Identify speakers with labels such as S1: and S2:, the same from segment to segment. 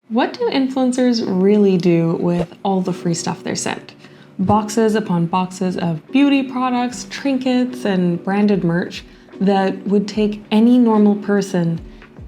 S1: What do influencers really do with all the free stuff they're sent? Boxes upon boxes of beauty products, trinkets, and branded merch that would take any normal person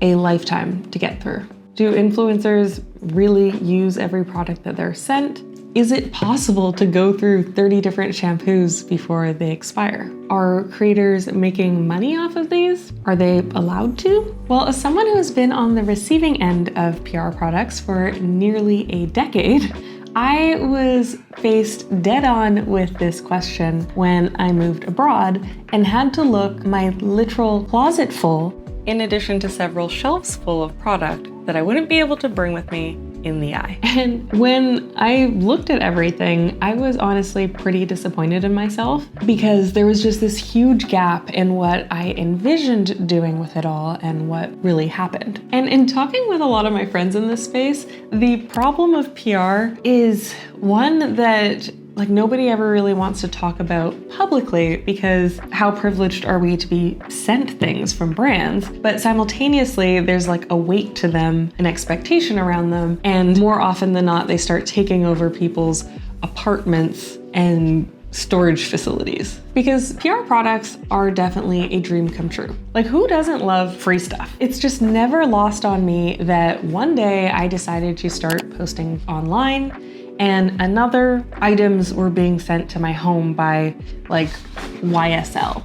S1: a lifetime to get through. Do influencers really use every product that they're sent? Is it possible to go through 30 different shampoos before they expire? Are creators making money off of these? Are they allowed to? Well, as someone who has been on the receiving end of PR products for nearly a decade, I was faced dead on with this question when I moved abroad and had to look my literal closet full, in addition to several shelves full of product that I wouldn't be able to bring with me in the eye. And when I looked at everything, I was honestly pretty disappointed in myself because there was just this huge gap in what I envisioned doing with it all and what really happened. And in talking with a lot of my friends in this space, the problem of PR is one that nobody ever really wants to talk about publicly because how privileged are we to be sent things from brands? But simultaneously, there's a weight to them, an expectation around them, and more often than not, they start taking over people's apartments and storage facilities. Because PR products are definitely a dream come true. Who doesn't love free stuff? It's just never lost on me that one day I decided to start posting online and another items were being sent to my home by YSL.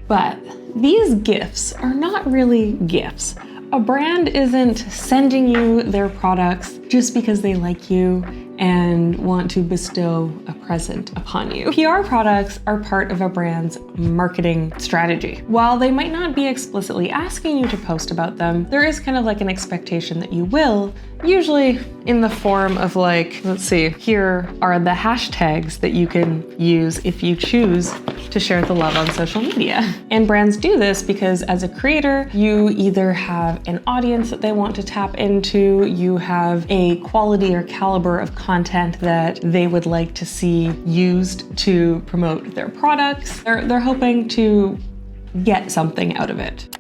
S1: But these gifts are not really gifts. A brand isn't sending you their products just because they like you and want to bestow a present upon you. PR products are part of a brand's marketing strategy. While they might not be explicitly asking you to post about them, there is kind of an expectation that you will, usually in the form of let's see, here are the hashtags that you can use if you choose to share the love on social media. And brands do this because as a creator, you either have an audience that they want to tap into, you have a quality or caliber of content that they would like to see used to promote their products. They're hoping to get something out of it.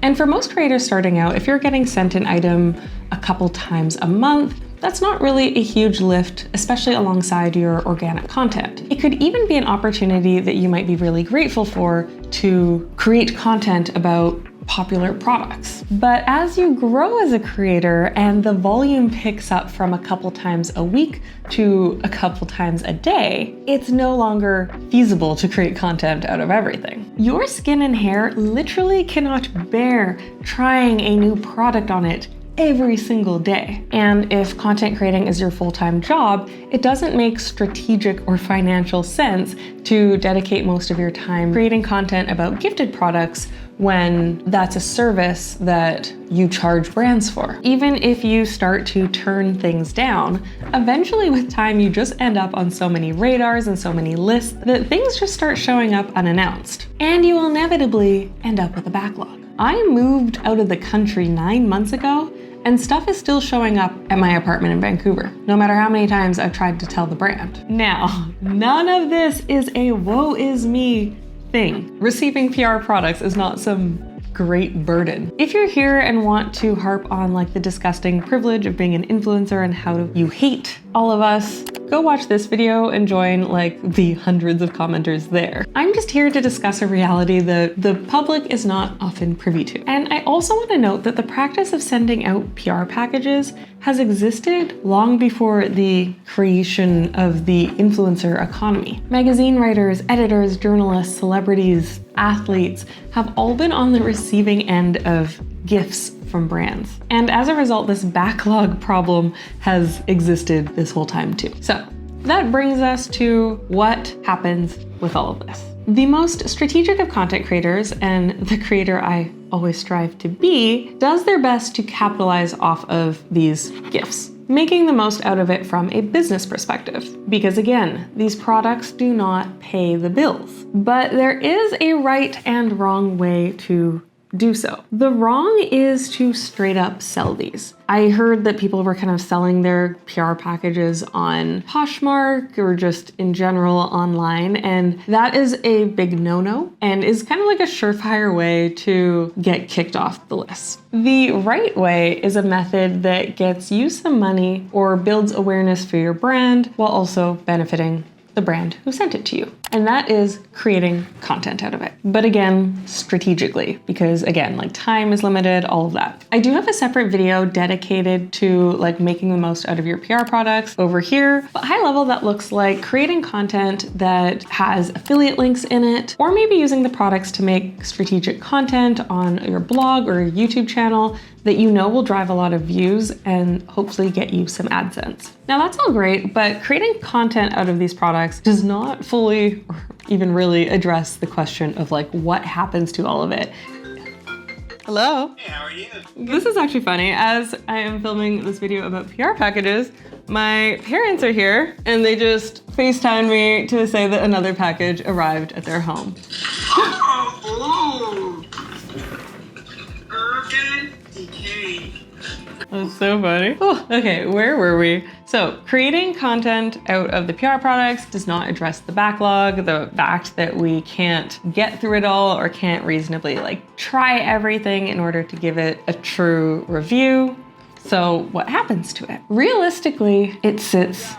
S1: And for most creators starting out, if you're getting sent an item a couple times a month, that's not really a huge lift, especially alongside your organic content. It could even be an opportunity that you might be really grateful for to create content about popular products. But as you grow as a creator and the volume picks up from a couple times a week to a couple times a day, it's no longer feasible to create content out of everything. Your skin and hair literally cannot bear trying a new product on it every single day. And if content creating is your full-time job, it doesn't make strategic or financial sense to dedicate most of your time creating content about gifted products when that's a service that you charge brands for. Even if you start to turn things down, eventually with time you just end up on so many radars and so many lists that things just start showing up unannounced. And you will inevitably end up with a backlog. I moved out of the country 9 months ago, and stuff is still showing up at my apartment in Vancouver, no matter how many times I've tried to tell the brand. Now, none of this is a woe is me thing. Receiving PR products is not some great burden. If you're here and want to harp on the disgusting privilege of being an influencer and how you hate all of us, go watch this video and join the hundreds of commenters there. I'm just here to discuss a reality that the public is not often privy to. And I also want to note that the practice of sending out PR packages has existed long before the creation of the influencer economy. Magazine writers, editors, journalists, celebrities, athletes have all been on the receiving end of gifts from brands. And as a result, this backlog problem has existed this whole time too. So that brings us to what happens with all of this. The most strategic of content creators, and the creator I always strive to be, does their best to capitalize off of these gifts, making the most out of it from a business perspective. Because again, these products do not pay the bills. But there is a right and wrong way to do so. The wrong is to straight up sell these. I heard that people were kind of selling their PR packages on Poshmark or just in general online, and that is a big no-no and is kind of like a surefire way to get kicked off the list. The right way is a method that gets you some money or builds awareness for your brand while also benefiting the brand who sent it to you. And that is creating content out of it. But again, strategically, because again, like time is limited, all of that. I do have a separate video dedicated to like making the most out of your PR products over here. But high level, that looks like creating content that has affiliate links in it, or maybe using the products to make strategic content on your blog or your YouTube channel that you know will drive a lot of views and hopefully get you some AdSense. Now that's all great, but creating content out of these products does not fully or even really address the question of like what happens to all of it. Hello.
S2: Hey, how are you?
S1: This is actually funny. As I am filming this video about PR packages, my parents are here and they just FaceTimed me to say that another package arrived at their home.
S2: Oh, urban decay.
S1: That's so funny. Oh, okay, where were we? So creating content out of the PR products does not address the backlog, the fact that we can't get through it all or can't reasonably like try everything in order to give it a true review. So what happens to it? Realistically, it sits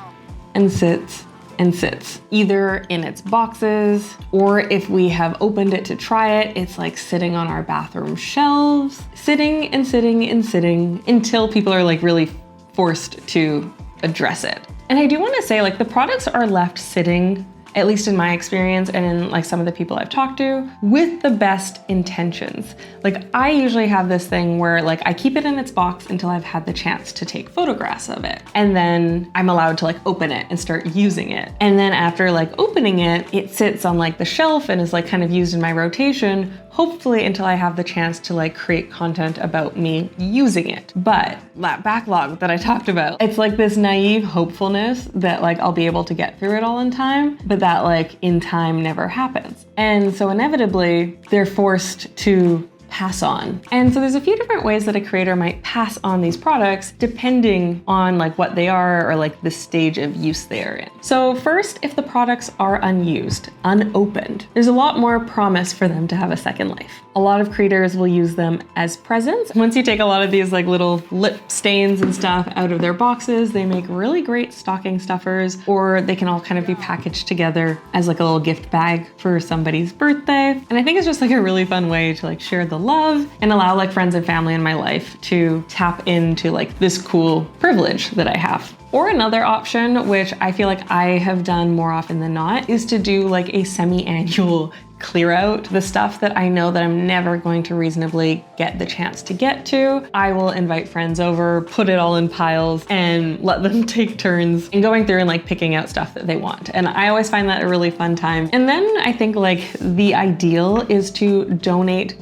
S1: and sits and sits, either in its boxes, or if we have opened it to try it, it's like sitting on our bathroom shelves, sitting and sitting and sitting until people are like really forced to address it. And I do want to say like the products are left sitting, at least in my experience and in like some of the people I've talked to, with the best intentions. Like I usually have this thing where like I keep it in its box until I've had the chance to take photographs of it. And then I'm allowed to like open it and start using it. And then after like opening it, it sits on like the shelf and is like kind of used in my rotation, hopefully until I have the chance to like create content about me using it. But that backlog that I talked about, it's like this naive hopefulness that like I'll be able to get through it all in time, but that like in time never happens. And so inevitably they're forced to pass on. And so there's a few different ways that a creator might pass on these products depending on like what they are or like the stage of use they are in. So first, if the products are unused, unopened, there's a lot more promise for them to have a second life. A lot of creators will use them as presents. Once you take a lot of these like little lip stains and stuff out of their boxes, they make really great stocking stuffers, or they can all kind of be packaged together as like a little gift bag for somebody's birthday. And I think it's just like a really fun way to like share the love and allow like friends and family in my life to tap into like this cool privilege that I have. Or another option, which I feel like I have done more often than not, is to do like a semi-annual clear out the stuff that I know that I'm never going to reasonably get the chance to get to. I will invite friends over, put it all in piles, and let them take turns in going through and like picking out stuff that they want. And I always find that a really fun time. And then I think like the ideal is to donate.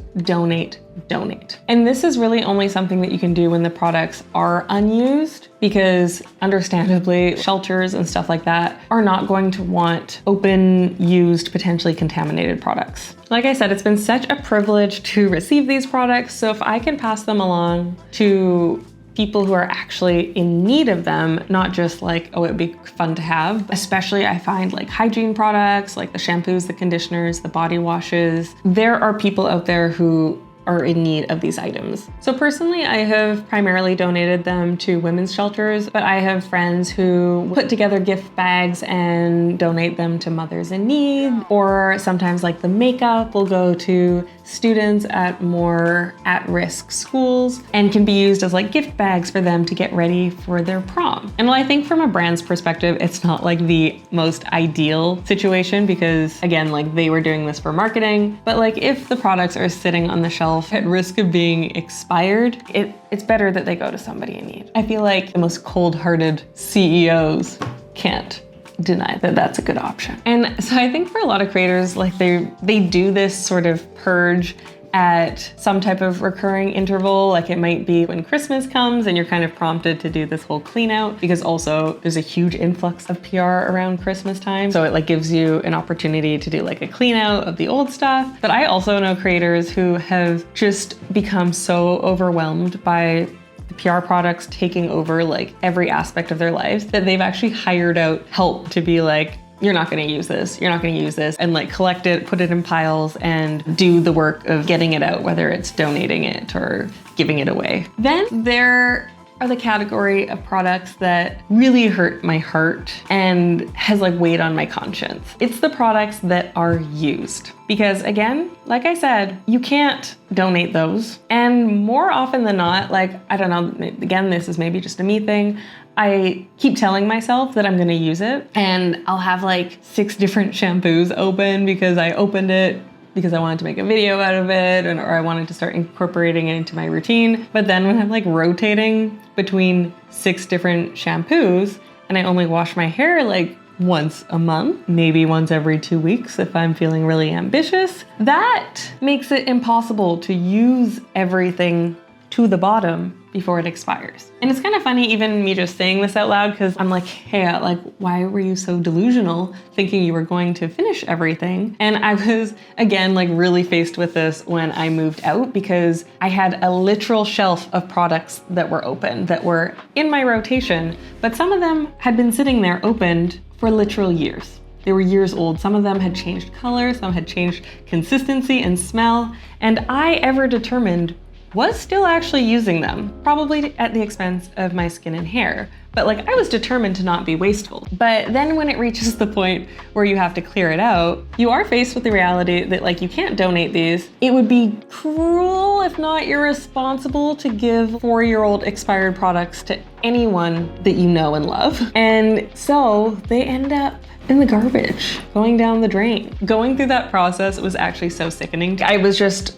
S1: And this is really only something that you can do when the products are unused, because understandably, shelters and stuff like that are not going to want open, used, potentially contaminated products. Like I said, it's been such a privilege to receive these products. So if I can pass them along to people who are actually in need of them, not just like, oh, it'd be fun to have. Especially I find like hygiene products, like the shampoos, the conditioners, the body washes. There are people out there who are in need of these items. So personally, I have primarily donated them to women's shelters, but I have friends who put together gift bags and donate them to mothers in need, or sometimes like the makeup will go to students at more at-risk schools and can be used as like gift bags for them to get ready for their prom. And while I think from a brand's perspective, it's not like the most ideal situation because again, like they were doing this for marketing, but like if the products are sitting on the shelf at risk of being expired, it's better that they go to somebody in need. I feel like the most cold-hearted CEOs can't deny that that's a good option. And so I think for a lot of creators, like they do this sort of purge at some type of recurring interval. Like it might be when Christmas comes and you're kind of prompted to do this whole clean out, because also there's a huge influx of PR around Christmas time. So it like gives you an opportunity to do like a clean out of the old stuff. But I also know creators who have just become so overwhelmed by the PR products taking over like every aspect of their lives that they've actually hired out help to be like, you're not gonna use this, you're not gonna use this, and like collect it, put it in piles, and do the work of getting it out, whether it's donating it or giving it away. Then there are the category of products that really hurt my heart and has like weighed on my conscience. It's the products that are used. Because again, like I said, you can't donate those. And more often than not, like, I don't know, again, this is maybe just a me thing, I keep telling myself that I'm gonna use it, and I'll have like 6 different shampoos open because I opened it because I wanted to make a video out of it, or I wanted to start incorporating it into my routine. But then when I'm like rotating between 6 different shampoos and I only wash my hair like once a month, maybe once every 2 weeks if I'm feeling really ambitious, that makes it impossible to use everything to the bottom before it expires. And it's kind of funny even me just saying this out loud, because I'm like, hey, like, why were you so delusional thinking you were going to finish everything? And I was, again, like really faced with this when I moved out, because I had a literal shelf of products that were open, that were in my rotation, but some of them had been sitting there opened for literal years. They were years old. Some of them had changed color, some had changed consistency and smell, and I ever determined was still actually using them, probably at the expense of my skin and hair. But like, I was determined to not be wasteful. But then when it reaches the point where you have to clear it out, you are faced with the reality that like, you can't donate these. It would be cruel, if not irresponsible, to give 4-year-old expired products to anyone that you know and love. And so they end up in the garbage, going down the drain. Going through that process was actually so sickening. I was just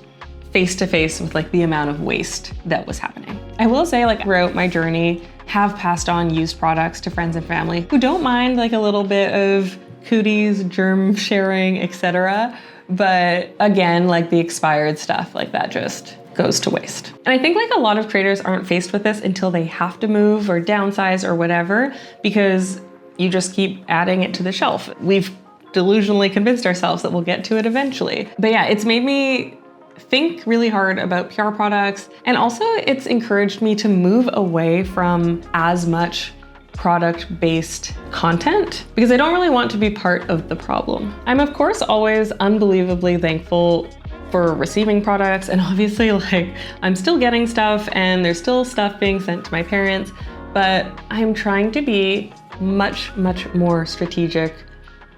S1: face to face with like the amount of waste that was happening. I will say, like, throughout my journey, have passed on used products to friends and family who don't mind like a little bit of cooties, germ sharing, etc. But again, like the expired stuff, like that just goes to waste. And I think like a lot of creators aren't faced with this until they have to move or downsize or whatever, because you just keep adding it to the shelf. We've delusionally convinced ourselves that we'll get to it eventually. But yeah, it's made me think really hard about PR products, and also it's encouraged me to move away from as much product-based content, because I don't really want to be part of the problem. I'm of course always unbelievably thankful for receiving products, and obviously like I'm still getting stuff and there's still stuff being sent to my parents, but I'm trying to be much more strategic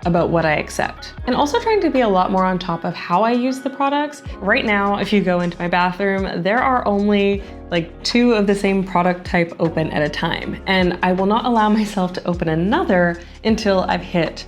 S1: about what I accept. And also trying to be a lot more on top of how I use the products. Right now, if you go into my bathroom, there are only like 2 of the same product type open at a time. And I will not allow myself to open another until I've hit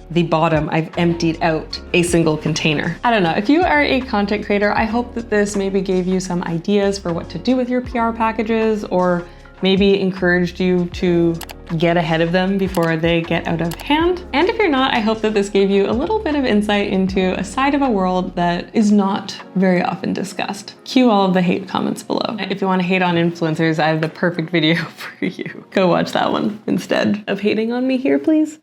S1: the bottom. I've emptied out a single container. I don't know, if you are a content creator, I hope that this maybe gave you some ideas for what to do with your PR packages, or maybe encouraged you to get ahead of them before they get out of hand. And if you're not, I hope that this gave you a little bit of insight into a side of a world that is not very often discussed. Cue all of the hate comments below. If you want to hate on influencers, I have the perfect video for you. Go watch that one instead of hating on me here, please.